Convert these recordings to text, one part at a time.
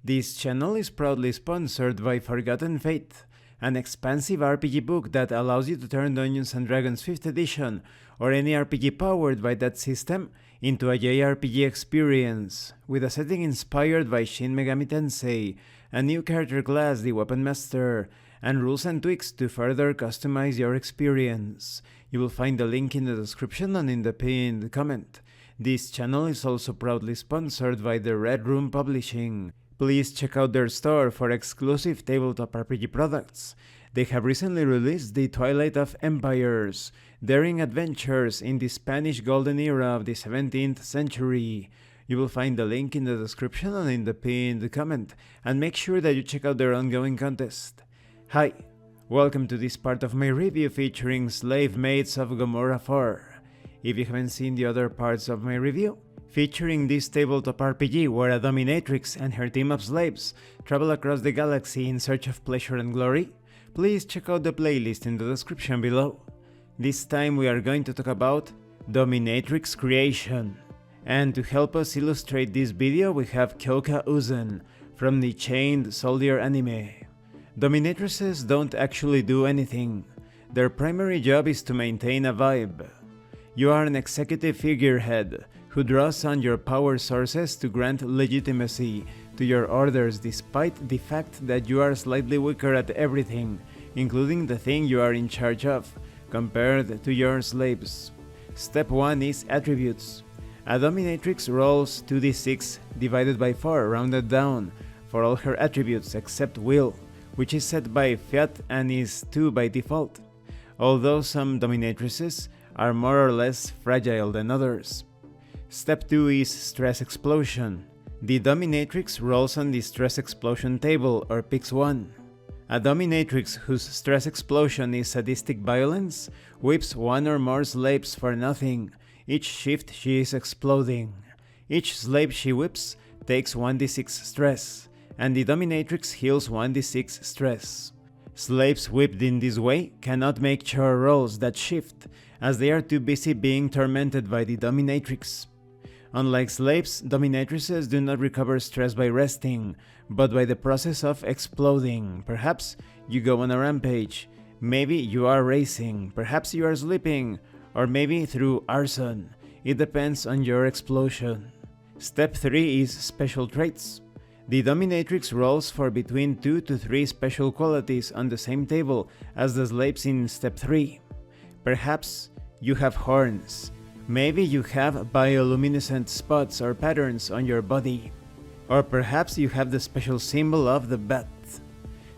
This channel is proudly sponsored by Forgotten Fate, an expansive RPG book that allows you to turn Dungeons & Dragons 5th edition or any RPG powered by that system into a JRPG experience, with a setting inspired by Shih Megami Tensei, a new character class, the Weapon Master, and rules and tweaks to further customize your experience. You will find the link in the description and in the pinned comment. This channel is also proudly sponsored by the Red Room Publishing. Please check out their store for exclusive tabletop RPG products. They have recently released The Twilight of Empires, daring adventures in the Spanish Golden Era of the 17th century. You will find the link in the description and in the pinned comment, and make sure that you check out their ongoing contest. Hi, welcome to this part of my review featuring Slave Maids of Gomorrah IV. If you haven't seen the other parts of my review, featuring this tabletop RPG where a dominatrix and her team of slaves travel across the galaxy in search of pleasure and glory, please check out the playlist in the description below. This time we are going to talk about Dominatrix creation. And to help us illustrate this video we have Kyoka Uzen from the Chained Soldier anime. Dominatrices don't actually do anything. Their primary job is to maintain a vibe. You are an executive figurehead who draws on your power sources to grant legitimacy to your orders despite the fact that you are slightly weaker at everything, including the thing you are in charge of, compared to your slaves. Step 1 is Attributes. A dominatrix rolls 2d6 divided by 4 rounded down for all her attributes except Will, which is set by Fiat and is 2 by default, although some dominatrices are more or less fragile than others. Step 2 is Stress Explosion. The dominatrix rolls on the Stress Explosion table or picks 1. A dominatrix whose Stress Explosion is sadistic violence whips 1 or more slaves for nothing each shift she is exploding. Each slave she whips takes 1d6 stress, and the dominatrix heals 1d6 stress. Slaves whipped in this way cannot make chore rolls that shift, as they are too busy being tormented by the dominatrix. Unlike slaves, dominatrices do not recover stress by resting, but by the process of exploding. Perhaps you go on a rampage, maybe you are racing, perhaps you are sleeping, or maybe through arson. It depends on your explosion. Step 3 is Special Traits. The dominatrix rolls for between 2 to 3 special qualities on the same table as the slaves in Step 3. Perhaps you have horns. Maybe you have bioluminescent spots or patterns on your body. Or perhaps you have the special symbol of the bat.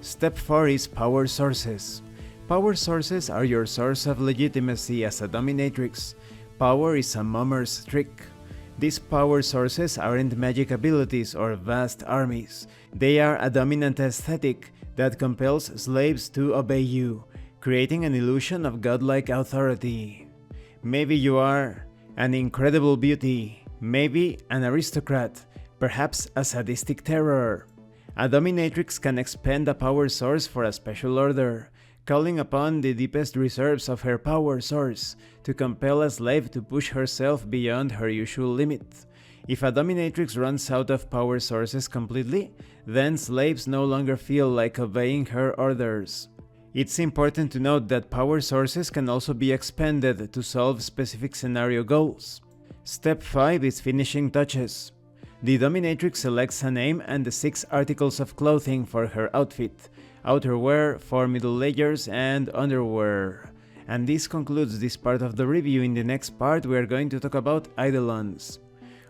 Step 4 is Power Sources. Power sources are your source of legitimacy as a dominatrix. Power is a mummer's trick. These power sources aren't magic abilities or vast armies. They are a dominant aesthetic that compels slaves to obey you, creating an illusion of godlike authority. Maybe you are an incredible beauty, maybe an aristocrat, perhaps a sadistic terror. A dominatrix can expend a power source for a special order, calling upon the deepest reserves of her power source to compel a slave to push herself beyond her usual limit. If a dominatrix runs out of power sources completely, then slaves no longer feel like obeying her orders. It's important to note that power sources can also be expended to solve specific scenario goals. Step 5 is Finishing Touches. The dominatrix selects a name and the 6 articles of clothing for her outfit: outerwear, 4 middle layers, and underwear. And this concludes this part of the review. In the next part we are going to talk about Eidolons.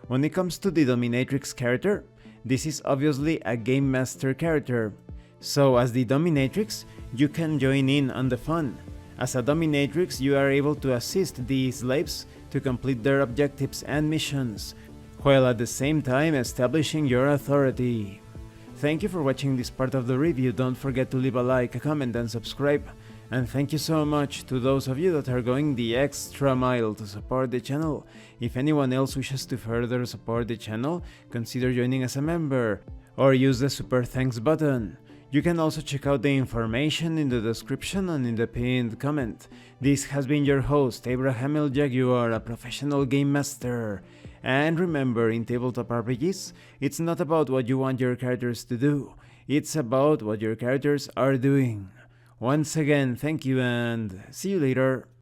When it comes to the dominatrix character, this is obviously a game master character. So as the dominatrix, you can join in on the fun. As a dominatrix, you are able to assist the slaves to complete their objectives and missions, while at the same time establishing your authority. Thank you for watching this part of the review. Don't forget to leave a like, a comment, and subscribe. And thank you so much to those of you that are going the extra mile to support the channel. If anyone else wishes to further support the channel, consider joining as a member, or use the super thanks button. You can also check out the information in the description and in the pinned comment. This has been your host, Abraham El Jaguar, a professional game master, And remember, in tabletop RPGs, it's not about what you want your characters to do, it's about what your characters are doing. Once again, thank you and see you later.